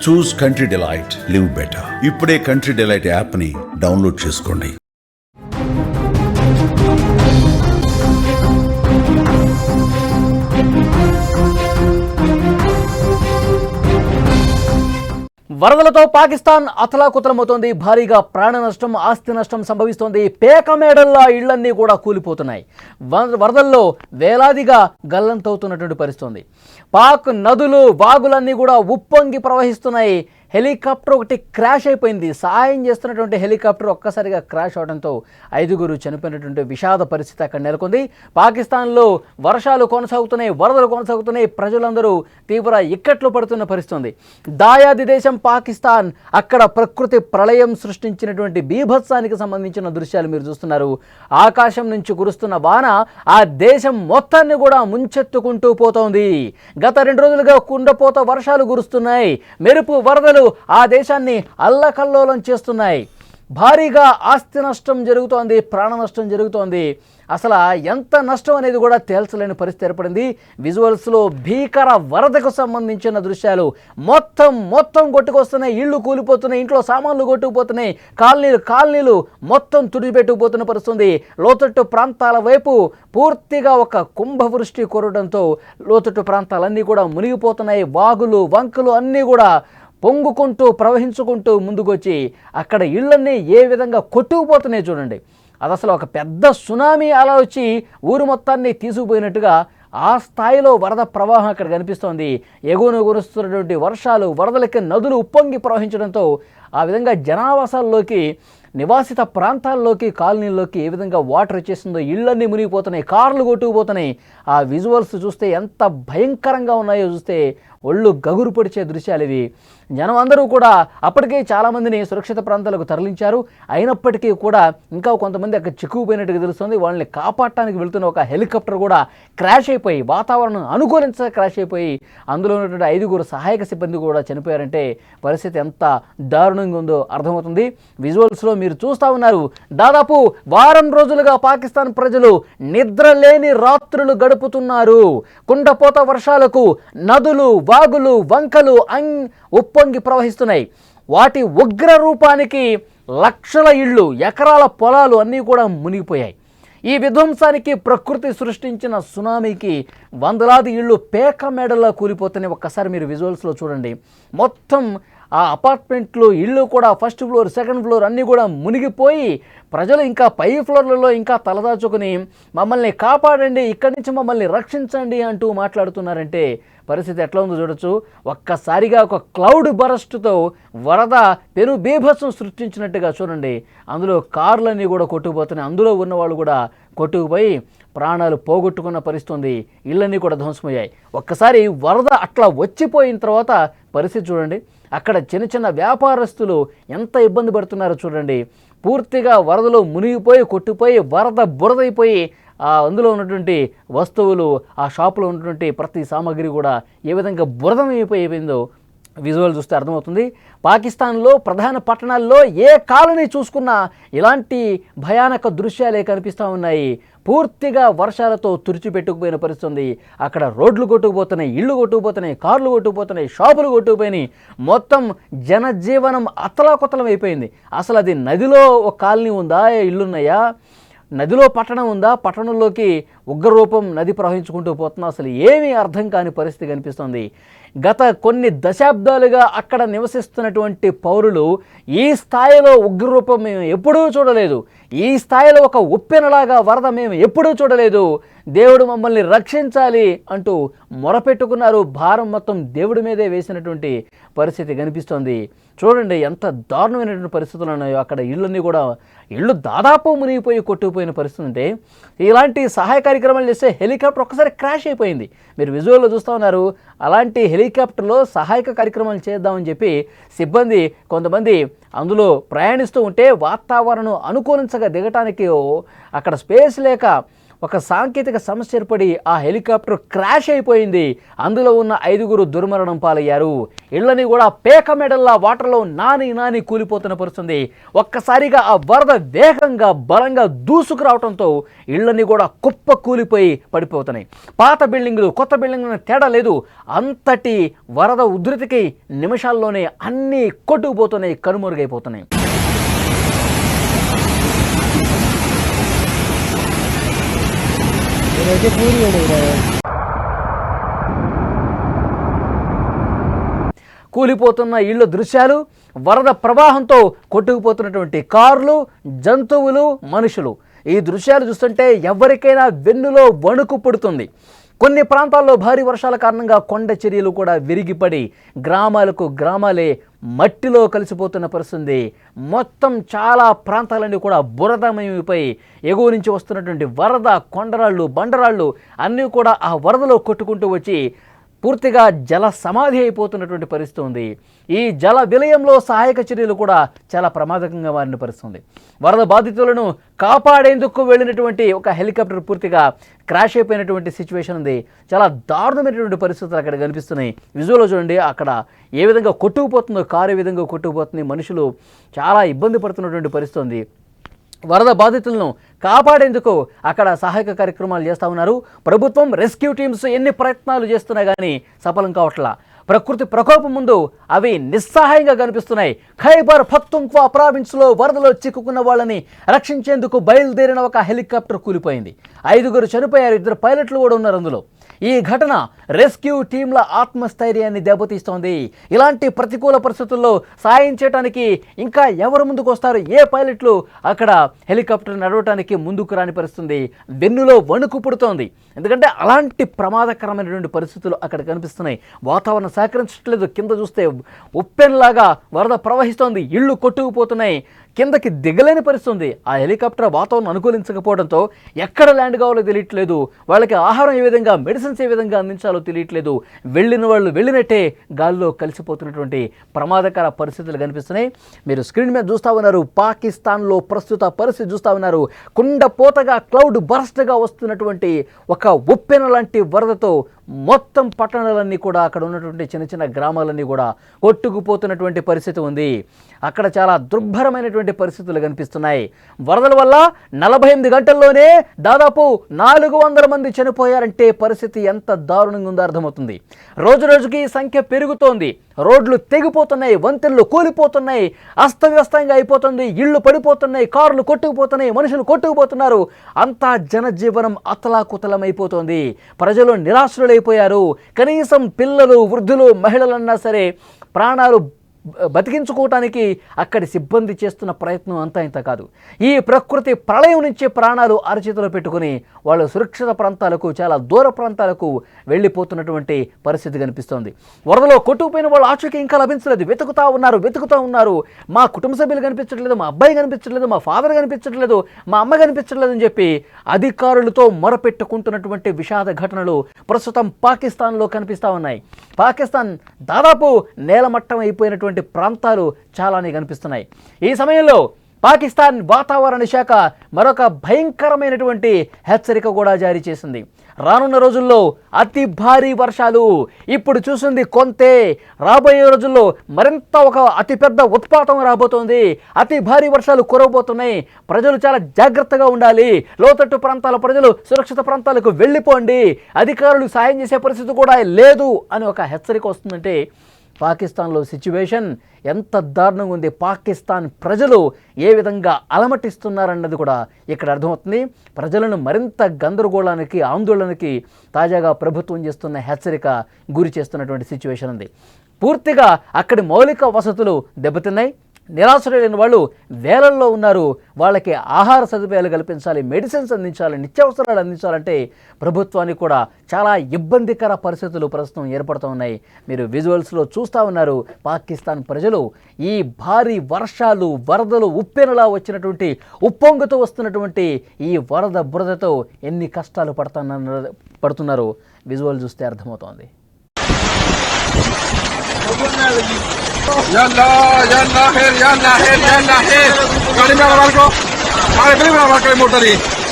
చూస్ country delight, live better. ఇప్పుడే country delight app ని download చేసుకోండి. వరదలతో పాకిస్తాన్ అతలాకుతలమవుతోంది. భారీగా ప్రాణ నష్టం, ఆస్తి నష్టం సంభవిస్తోంది. పేకమేడల్లా ఇళ్లన్నీ కూడా కూలిపోతున్నాయి. వరదల్లో వేలాదిగా గల్లంతవుతున్నటువంటి పరిస్థితి. పాక్ నదులు, వాగులన్నీ కూడా ఉప్పొంగి ప్రవహిస్తున్నాయి. హెలికాప్టర్ ఒకటి క్రాష్ అయిపోయింది. సహాయం చేస్తున్నటువంటి హెలికాప్టర్ ఒక్కసారిగా క్రాష్ అవడంతో 5గురు చనిపోయినటువంటి విషాద పరిస్థితి అక్కడ నెలకొంది. పాకిస్తాన్లో వర్షాలు కొనసాగుతున్నాయి, వరదలు కొనసాగుతున్నాయి. ప్రజలందరూ తీవ్ర ఇక్కట్లు పడుతున్న పరిస్థితి. దాయాది దేశం పాకిస్తాన్, అక్కడ ప్రకృతి ప్రళయం సృష్టించినటువంటి బీభత్సానికి సంబంధించిన దృశ్యాలు మీరు చూస్తున్నారు. ఆకాశం నుంచి కురుస్తున్న వాన ఆ దేశం మొత్తాన్ని కూడా ముంచెత్తుకుంటూ పోతోంది. గత 2 రోజులుగా కుండపోత వర్షాలు కురుస్తున్నాయి. మెరుపు వరదలు ఆ దేశాన్ని అల్లకల్లోలం చేస్తున్నాయి. భారీగా ఆస్తి నష్టం జరుగుతోంది, ప్రాణ నష్టం జరుగుతోంది. అసలు ఎంత నష్టం అనేది కూడా తేల్చలేని పరిస్థితి ఏర్పడింది. విజువల్స్లో భీకర వరదకు సంబంధించిన దృశ్యాలు మొత్తం కొట్టుకొస్తున్నాయి. ఇళ్ళు కూలిపోతున్నాయి, ఇంట్లో సామాన్లు కొట్టుకుపోతున్నాయి, కాలనీలు మొత్తం తుడిపెట్టుకుపోతున్న పరిస్థితి. లోతట్టు ప్రాంతాల వైపు పూర్తిగా ఒక కుంభవృష్టి కురవడంతో లోతట్టు ప్రాంతాలన్నీ కూడా మునిగిపోతున్నాయి. వాగులు, వంకలు అన్నీ కూడా పొంగుకుంటూ ప్రవహించుకుంటూ ముందుకొచ్చి అక్కడ ఇళ్ళన్నీ ఏ విధంగా కొట్టుకుపోతున్నాయి చూడండి. అది అసలు ఒక పెద్ద సునామీ అలా వచ్చి ఊరు మొత్తాన్ని తీసుకుపోయినట్టుగా ఆ స్థాయిలో వరద ప్రవాహం అక్కడ కనిపిస్తోంది. ఎగువను కురుస్తున్నటువంటి వర్షాలు, వరదలకి నదులు ఉప్పొంగి ప్రవహించడంతో ఆ విధంగా జనావాసాల్లోకి, నివాసిత ప్రాంతాల్లోకి, కాలనీల్లోకి ఏ విధంగా వాటర్ వచ్చేసిందో, ఇళ్ళన్నీ మునిగిపోతున్నాయి, కార్లు కొట్టుకుపోతున్నాయి. ఆ విజువల్స్ చూస్తే ఎంత భయంకరంగా ఉన్నాయో చూస్తే ఒళ్ళు గగురు పొడిచే దృశ్యాలు ఇవి. జనం అందరూ కూడా అప్పటికే చాలామందిని సురక్షిత ప్రాంతాలకు తరలించారు. అయినప్పటికీ కూడా ఇంకా కొంతమంది అక్కడ చిక్కుకుపోయినట్టుగా తెలుస్తుంది. వాళ్ళని కాపాడటానికి వెళ్తున్న ఒక హెలికాప్టర్ కూడా క్రాష్ అయిపోయి, వాతావరణం అనుకూలించక క్రాష్ అయిపోయి అందులో ఉన్నటువంటి 5గురు సహాయక సిబ్బంది కూడా చనిపోయారంటే పరిస్థితి ఎంత దారుణంగా ఉందో అర్థమవుతుంది. విజువల్స్లో మీరు చూస్తూ ఉన్నారు. దాదాపు వారం రోజులుగా పాకిస్తాన్ ప్రజలు నిద్రలేని రాత్రులు గడుపుతున్నారు. కుండపోత వర్షాలకు నదులు, వాగులు, వంకలు ఉప్పొంగి ప్రవహిస్తున్నాయి. వాటి ఉగ్ర రూపానికి లక్షల ఇళ్ళు, ఎకరాల పొలాలు అన్నీ కూడా మునిగిపోయాయి. ఈ విధ్వంసానికి, ప్రకృతి సృష్టించిన సునామీకి వందలాది ఇళ్ళు పేక మేడల్లో కూలిపోతున్నాయి. ఒక్కసారి మీరు విజువల్స్లో చూడండి. మొత్తం ఆ అపార్ట్మెంట్లు, ఇళ్ళు కూడా ఫస్ట్ ఫ్లోర్, సెకండ్ ఫ్లోర్ అన్నీ కూడా మునిగిపోయి ప్రజలు ఇంకా పై ఫ్లోర్లలో ఇంకా తలదాచుకుని మమ్మల్ని కాపాడండి, ఇక్కడి నుంచి మమ్మల్ని రక్షించండి అంటూ మాట్లాడుతున్నారంటే పరిస్థితి ఎట్లా ఉందో చూడొచ్చు. ఒక్కసారిగా ఒక క్లౌడ్ బరస్ట్తో వరద పెను బీభత్సం సృష్టించినట్టుగా చూడండి. అందులో కార్లన్నీ కూడా కొట్టుకుపోతున్నాయి. అందులో ఉన్నవాళ్ళు కూడా కొట్టుకుపోయి ప్రాణాలు పోగొట్టుకున్న పరిస్థితి. ఇళ్ళన్నీ కూడా ధ్వంసమయ్యాయి. ఒక్కసారి వరద అట్లా వచ్చిపోయిన తర్వాత పరిస్థితి చూడండి. అక్కడ చిన్న వ్యాపారస్తులు ఎంత ఇబ్బంది పడుతున్నారో చూడండి. పూర్తిగా వరదలో మునిగిపోయి, కొట్టుపోయి, వరద బురదైపోయి అందులో ఉన్నటువంటి వస్తువులు, ఆ షాపులో ఉన్నటువంటి ప్రతి సామాగ్రి కూడా ఏ విధంగా బురదమైపోయిందో విజువల్ చూస్తే అర్థమవుతుంది. పాకిస్తాన్లో ప్రధాన పట్టణాల్లో ఏ కాలనీ చూసుకున్నా ఇలాంటి భయానక దృశ్యాలే కనిపిస్తూ ఉన్నాయి. పూర్తిగా వర్షాలతో తుడిచిపెట్టుకుపోయిన పరిస్థితి. అక్కడ రోడ్లు కొట్టుకుపోతున్నాయి, ఇళ్ళు కొట్టుకుపోతున్నాయి, కార్లు కొట్టుకుపోతున్నాయి, షాపులు కొట్టుకుపోయినాయి. మొత్తం జనజీవనం అతలాకుతలం అయిపోయింది. అసలు అది నదిలో ఒక కాలనీ ఉందా, ఇళ్ళున్నాయా, నదిలో పట్టణం ఉందా, పట్టణంలోకి ఉగ్రరూపం నది ప్రవహించుకుంటూ పోతున్నా, అసలు ఏమీ అర్థం కాని పరిస్థితి కనిపిస్తుంది. గత కొన్ని దశాబ్దాలుగా అక్కడ నివసిస్తున్నటువంటి పౌరులు ఈ స్థాయిలో ఉగ్రరూపం మేము ఎప్పుడూ చూడలేదు, ఈ స్థాయిలో ఒక ఉప్పెనలాగా వరద మేము ఎప్పుడూ చూడలేదు, దేవుడు మమ్మల్ని రక్షించాలి అంటూ మొరపెట్టుకున్నారు. భారం మొత్తం దేవుడి మీదే వేసినటువంటి పరిస్థితి కనిపిస్తోంది. చూడండి ఎంత దారుణమైనటువంటి పరిస్థితులు ఉన్నాయో. అక్కడ ఇళ్ళు దాదాపు మునిగిపోయి కొట్టుకుపోయిన పరిస్థితి ఉంటే ఇలాంటి సహాయ కార్యక్రమాలు చేస్తే హెలికాప్టర్ ఒక్కసారి క్రాష్ అయిపోయింది. మీరు విజువల్లో చూస్తూ ఉన్నారు. అలాంటి హెలికాప్టర్లో సహాయక కార్యక్రమాలు చేద్దామని చెప్పి సిబ్బంది కొంతమంది అందులో ప్రయాణిస్తూ ఉంటే వాతావరణం అనుకూలించగా దిగటానికి అక్కడ స్పేస్ లేక ఒక సాంకేతిక సమస్య ఏర్పడి ఆ హెలికాప్టర్ క్రాష్ అయిపోయింది. అందులో ఉన్న 5గురు దుర్మరణం పాలయ్యారు. ఇళ్లని కూడా పేక మెడల్లా వాటర్లో నాని కూలిపోతున్న పరిస్థితుంది. ఒక్కసారిగా ఆ వరద వేగంగా బలంగా దూసుకురావడంతో ఇళ్లని కూడా కుప్ప కూలిపోయి పడిపోతున్నాయి. పాత బిల్డింగులు కొత్త బిల్డింగులు తేడా లేదు. అంతటి వరద ఉధృతికి నిమిషాల్లోనే అన్నీ కొట్టుకుపోతున్నాయి, కనుమరుగైపోతున్నాయి. కూలిపోతున్న ఇళ్ళ దృశ్యాలు, వరద ప్రవాహంతో కొట్టుకుపోతున్నటువంటి కార్లు, జంతువులు, మనుషులు, ఈ దృశ్యాలు చూస్తుంటే ఎవరికైనా వెన్నులో వణుకు పుడుతుంది. కొన్ని ప్రాంతాల్లో భారీ వర్షాల కారణంగా కొండ చర్యలు కూడా విరిగిపడి గ్రామాలకు గ్రామాలే మట్టిలో కలిసిపోతున్న పరిస్థితి. మొత్తం చాలా ప్రాంతాలన్నీ కూడా బురదమయమైపోయి ఎగువ నుంచి వస్తున్నటువంటి వరద, కొండరాళ్ళు, బండరాళ్ళు అన్నీ కూడా ఆ వరదలో కొట్టుకుంటూ వచ్చి పూర్తిగా జల సమాధి అయిపోతున్నటువంటి పరిస్థితి ఉంది. ఈ జల విలయంలో సహాయక చర్యలు కూడా చాలా ప్రమాదకంగా మారిన పరిస్థితి. వరద బాధితులను కాపాడేందుకు వెళ్ళినటువంటి ఒక హెలికాప్టర్ పూర్తిగా క్రాష్ అయిపోయినటువంటి సిచ్యువేషన్ ఉంది. చాలా దారుణమైనటువంటి పరిస్థితులు అక్కడ కనిపిస్తున్నాయి. విజువల్లో చూడండి, అక్కడ ఏ విధంగా కొట్టుకుపోతుందో, కారు ఏ విధంగా కొట్టుకుపోతుంది, మనుషులు చాలా ఇబ్బంది పడుతున్నటువంటి పరిస్థితి ఉంది. వరద బాధితులను కాపాడేందుకు అక్కడ సహాయక కార్యక్రమాలు చేస్తూ ఉన్నారు. ప్రభుత్వం, రెస్క్యూ టీమ్స్ ఎన్ని ప్రయత్నాలు చేస్తున్నా కానీ సఫలం కావట్లా. ప్రకృతి ప్రకోపం ముందు అవి నిస్సహాయంగా కనిపిస్తున్నాయి. ఖైబర్ పఖ్తుంఖ్వా ప్రావిన్స్లో వరదలో చిక్కుకున్న వాళ్ళని రక్షించేందుకు బయలుదేరిన ఒక హెలికాప్టర్ కూలిపోయింది. 5గురు చనిపోయారు, 2 పైలట్లు కూడా ఉన్నారు అందులో. ఈ ఘటన రెస్క్యూ టీంల ఆత్మస్థైర్యాన్ని దెబ్బతీస్తోంది. ఇలాంటి ప్రతికూల పరిస్థితుల్లో సాయం చేయడానికి ఇంకా ఎవరు ముందుకు వస్తారు? ఏ పైలట్లు అక్కడ హెలికాప్టర్ నడవడానికి ముందుకు రాని పరిస్థితుంది. వెన్నులో వణుకు పుడుతోంది. ఎందుకంటే అలాంటి ప్రమాదకరమైనటువంటి పరిస్థితులు అక్కడ కనిపిస్తున్నాయి. వాతావరణం సహకరించట్లేదు. కింద చూస్తే ఉప్పెన్లాగా వరద ప్రవహిస్తోంది, ఇళ్ళు కొట్టుకుపోతున్నాయి, కిందకి దిగలేని పరిస్థితుంది. ఆ హెలికాప్టర్ వాతావరణం అనుకూలించకపోవడంతో ఎక్కడ ల్యాండ్ కావాలో తెలియట్లేదు. వాళ్ళకి ఆహారం ఏ విధంగా, మెడిసిన్స్ ఏ విధంగా అందించాలో తెలియట్లేదు. వెళ్ళిన వాళ్ళు వెళ్ళినట్టే గాల్లో కలిసిపోతున్నటువంటి ప్రమాదకర పరిస్థితులు కనిపిస్తున్నాయి. మీరు స్క్రీన్ మీద చూస్తూ ఉన్నారు. పాకిస్తాన్లో ప్రస్తుత పరిస్థితి చూస్తూ ఉన్నారు. కుండపోతగా క్లౌడ్ బర్స్ట్గా వస్తున్నటువంటి ఒక ఉప్పెన లాంటి వరదతో మొత్తం పట్టణాలన్నీ కూడా, అక్కడ ఉన్నటువంటి చిన్న చిన్న గ్రామాలన్నీ కూడా కొట్టుకుపోతున్నటువంటి పరిస్థితి ఉంది. అక్కడ చాలా దుర్భరమైనటువంటి పరిస్థితులు కనిపిస్తున్నాయి. వరదల వల్ల 48 గంటల్లోనే దాదాపు 400 మంది చనిపోయారంటే పరిస్థితి ఎంత దారుణంగా ఉందో అర్థమవుతుంది. రోజు రోజుకి ఈ సంఖ్య పెరుగుతోంది. రోడ్లు తెగిపోతున్నాయి, వంతెనలు కూలిపోతున్నాయి, అస్తవ్యస్తంగా అయిపోతుంది, ఇళ్ళు పడిపోతున్నాయి, కార్లు కొట్టుకుపోతున్నాయి, మనుషులు కొట్టుకుపోతున్నారు. అంతా జనజీవనం అతలాకుతలం అయిపోతుంది. ప్రజలు నిరాశ్రులైపోయారు. కనీసం పిల్లలు, వృద్ధులు, మహిళలన్నా సరే ప్రాణాలు బతికించుకోవటానికి అక్కడి సిబ్బంది చేస్తున్న ప్రయత్నం అంతా ఇంత కాదు. ఈ ప్రకృతి ప్రళయం నుంచి ప్రాణాలు అరచేతిలో పెట్టుకుని వాళ్ళు సురక్షిత ప్రాంతాలకు, చాలా దూర ప్రాంతాలకు వెళ్ళిపోతున్నటువంటి పరిస్థితి కనిపిస్తోంది. వరదలో కొట్టుకుపోయిన వాళ్ళు ఆచూకీ ఇంకా లభించలేదు. వెతుకుతూ ఉన్నారు. మా కుటుంబ సభ్యులు కనిపించట్లేదు, మా అబ్బాయి కనిపించట్లేదు, మా ఫాదర్ కనిపించట్లేదు, మా అమ్మ కనిపించట్లేదు అని చెప్పి అధికారులతో మొరపెట్టుకుంటున్నటువంటి విషాద ఘటనలు ప్రస్తుతం పాకిస్తాన్లో కనిపిస్తూ ఉన్నాయి. పాకిస్తాన్ దాదాపు నేలమట్టం అయిపోయినటువంటి ప్రాంతాలు చాలానే కనిపిస్తున్నాయి. ఈ సమయంలో పాకిస్తాన్ వాతావరణ శాఖ మరొక భయంకరమైనటువంటి హెచ్చరిక కూడా జారీ చేసింది. రానున్న రోజుల్లో అతి భారీ వర్షాలు. ఇప్పుడు చూసింది కొంతే, రాబోయే రోజుల్లో మరింత ఒక అతిపెద్ద ఉత్పాతం రాబోతోంది. అతి భారీ వర్షాలు కురవబోతున్నాయి. ప్రజలు చాలా జాగ్రత్తగా ఉండాలి. లోతట్టు ప్రాంతాల ప్రజలు సురక్షిత ప్రాంతాలకు వెళ్ళిపోండి. అధికారులు సాయం చేసే పరిస్థితి కూడా లేదు అని ఒక హెచ్చరిక వస్తుందంటే పాకిస్తాన్లో సిచ్యువేషన్ ఎంత దారుణంగా ఉంది, పాకిస్తాన్ ప్రజలు ఏ విధంగా అలమటిస్తున్నారన్నది కూడా ఇక్కడ అర్థమవుతుంది. ప్రజలను మరింత గందరగోళానికి, ఆందోళనకి తాజాగా ప్రభుత్వం చేస్తున్న హెచ్చరిక గురి చేస్తున్నటువంటి సిచ్యువేషన్ ఉంది. పూర్తిగా అక్కడి మౌలిక వసతులు దెబ్బతిన్నాయి. నిరాశ్రయులైన వాళ్ళు వేలల్లో ఉన్నారు. వాళ్ళకి ఆహార సదుపాయాలు కల్పించాలి, మెడిసిన్స్ అందించాలి, నిత్యావసరాలు అందించాలంటే ప్రభుత్వానికి కూడా చాలా ఇబ్బందికర పరిస్థితులు ప్రస్తుతం ఏర్పడుతూ ఉన్నాయి. మీరు విజువల్స్లో చూస్తూ ఉన్నారు. పాకిస్తాన్ ప్రజలు ఈ భారీ వర్షాలు, వరదలు, ఉప్పెనలా వచ్చినటువంటి, ఉప్పొంగుతూ వస్తున్నటువంటి ఈ వరద బురదతో ఎన్ని కష్టాలు పడుతున్నారో విజువల్ చూస్తే అర్థమవుతోంది. Yalla khair, yalla khair, yalla khair. Gaadi mein awaaz ko, aare kali mein awaaz kare motor hi.